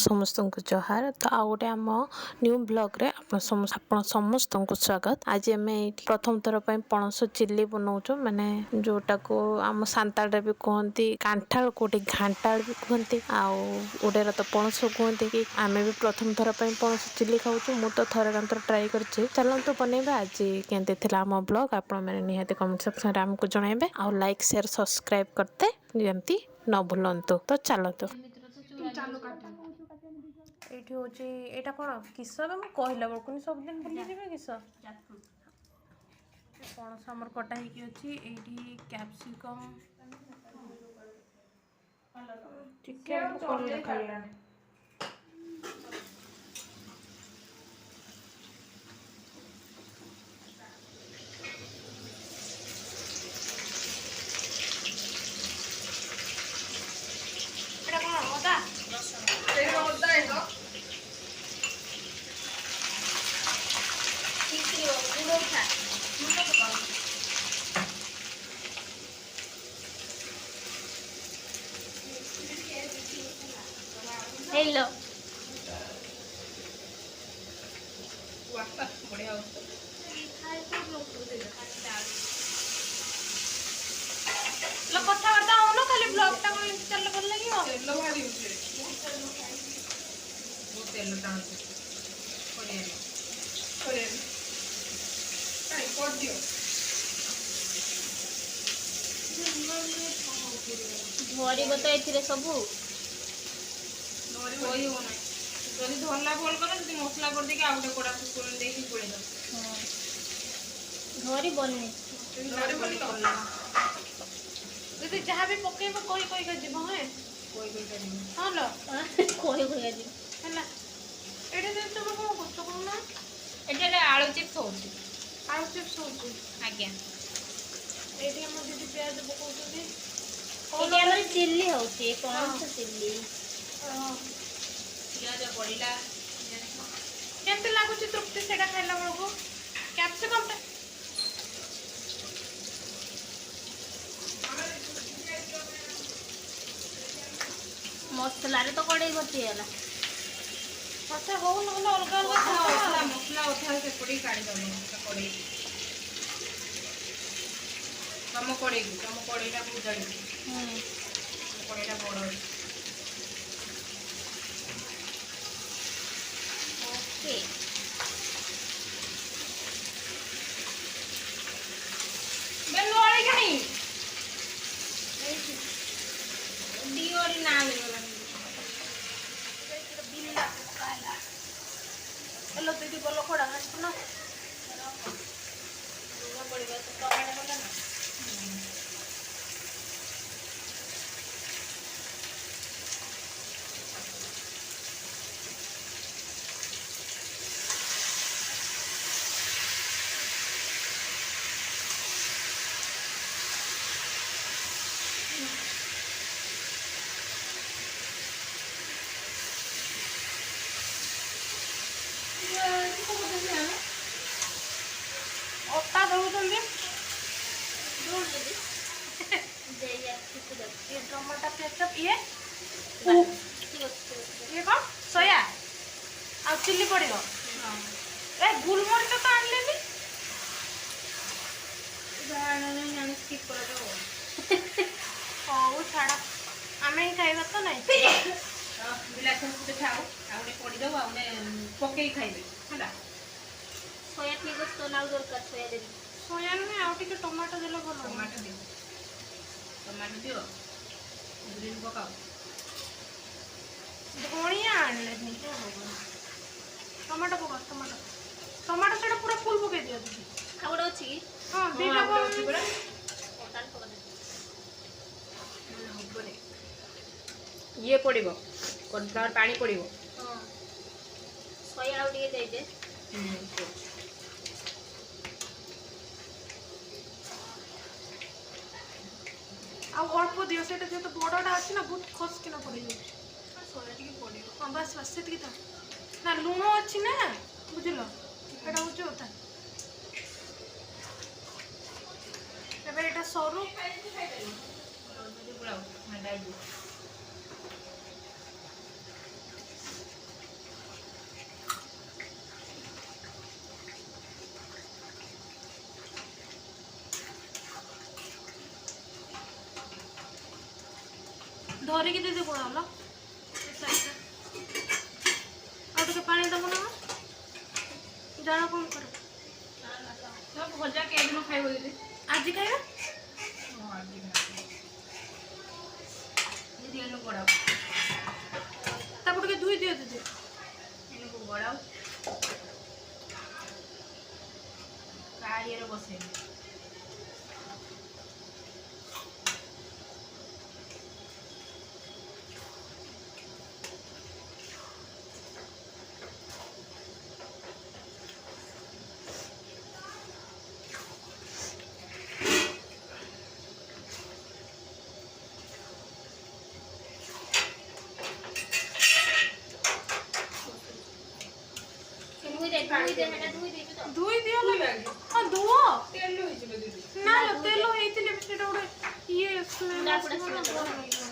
समस्त को जोहार। तो आउ गोटे आम न्यू ब्लॉग रे आपण समस्त को स्वागत। आज आम प्रथम थर पणस चिल्ली बनाऊँ माने जोटा को आम सांताल भी कहती कांठाल कोटे घांटाल भी कहती आउे तो पणस कहते कि आम भी प्रथम थर पणस चिल्ली खाऊँ। मु तो थर कांतर ट्राए कर चलतु बनइबा आज केमती आम ब्लॉग आपण मैंने निहाती कमेंट सेक्शन में आमको जनइबे आ लाइक शेयर सब्सक्राइब करते जमती न भूलु। तो चलतु एठी होची एटा कोन किस मैं कहला बरकुनी सब दिन भूली जेबे किस पणस हमर कटा ही की अछि एठी कैप्सिकम चिकन कोन देखाइला एटा कोन ओदा रसुन ओदा है हेलो बढ़िया लो कथाबार्ता हो ना खाली ब्लॉग टा को चल कर लगी हो तेल भारी उठे वो तेल टान बढ़िया बढ़िया काई कर दियो धरी बता एथिरे सबु धरी होई हो नाही जदी धरला बोल कर जदी मसला कर दे के आउटे कोडा सुन दे की पड़े दो धरी बन्नी धरी बन्नी करला जदी जहां भी पकेबो कोई का जीव है कोई का जीव हां लो कोई जीव हला एडे दे तो को कष्ट को ना एटे आलू चिप्स होची आलू चिप्स होची आज्ञा एटी हम जदी प्याज पकोउछी एटी हमर चिल्ली होची कौन सा चिल्ली प्याज पड़ीला केमते लागुची तृप्ति सेटा खाइला बळको कैप्सिकम टा मसला रे तो कड़े भर्ती होला अच्छा हो न अलग अलग मसला उठा से पड़ी काढ़ी दो कड़े तम कड़ेटा बुझाड़ी कड़ेटा बड़ ओके बेलवाड़ी कहीं दियोरी ना मिलला बिल्ला काला हेलो दीदी बोलो खड़ा है सुनो पड़ेगा तो टमाटर वाला ना ओता दउतंदी ये टमाटर केचप ये कौन सोया आ चिल्ली पड़ेगा ए गुलमरिच तो आनलेनी स्किप कर दो हौ छाड़ा आमे ही खाइबा तो नहीं बिलासन से खाओ आउने पड़ी दो आउने पकेई खाइबे हला सोया ठीक है तो लाउ दरकार सोया दे सोया में आउ टिके टमाटर देलो भलो टमाटर दियो ग्रीन पकाओ धनिया आनलेनी टमाटर पका टमाटर सेटा पूरा फुल पके दियो दीदी खावड़ अछि हां बीटा अछि बड़ा टोटल पका दे हबरे ये पड़िबो कॉर्नफ्लावर पानी पड़िबो हां सोया आउ टिके दे दे आ अल्प दियो सेटा जे तो बड़टा अछि ना बहुत खस किना पड़ि जाय सोया टिके पड़िबो हां बस सेति था ना लूण अछि ना बुझलो एटा होचे होता एबे एटा सरू बुलाओ मैं डाल दूं ଧରିକି ଦିଦି କଣ ହେଲା ଆଉ ଟିକେ ପାଣି ଦେବ ନା ଜାଣ କଣ କର ଭଜା କେଦିନ ଖାଇବ ଦିଦି? ଆଜି ଖାଇବା ଦିଦି ଏନୁ ବড়াও ତାକୁ ଟିକେ ଧୋଇ ଦିଅ ଦିଦି ଏନକୁ ବড়াও କାଳିଆରେ ବସେଇବି ଧୋଇ ଦିଅ ହଁ ଧୁଅ ତେଲ ହେଇଯିବ ଦିଦି ନା ତେଲ ହେଇଥିଲେ ବି ସେଟା ଗୋଟେ ଇଏ ସ୍ମେଲ୍ ଆସିବ ନା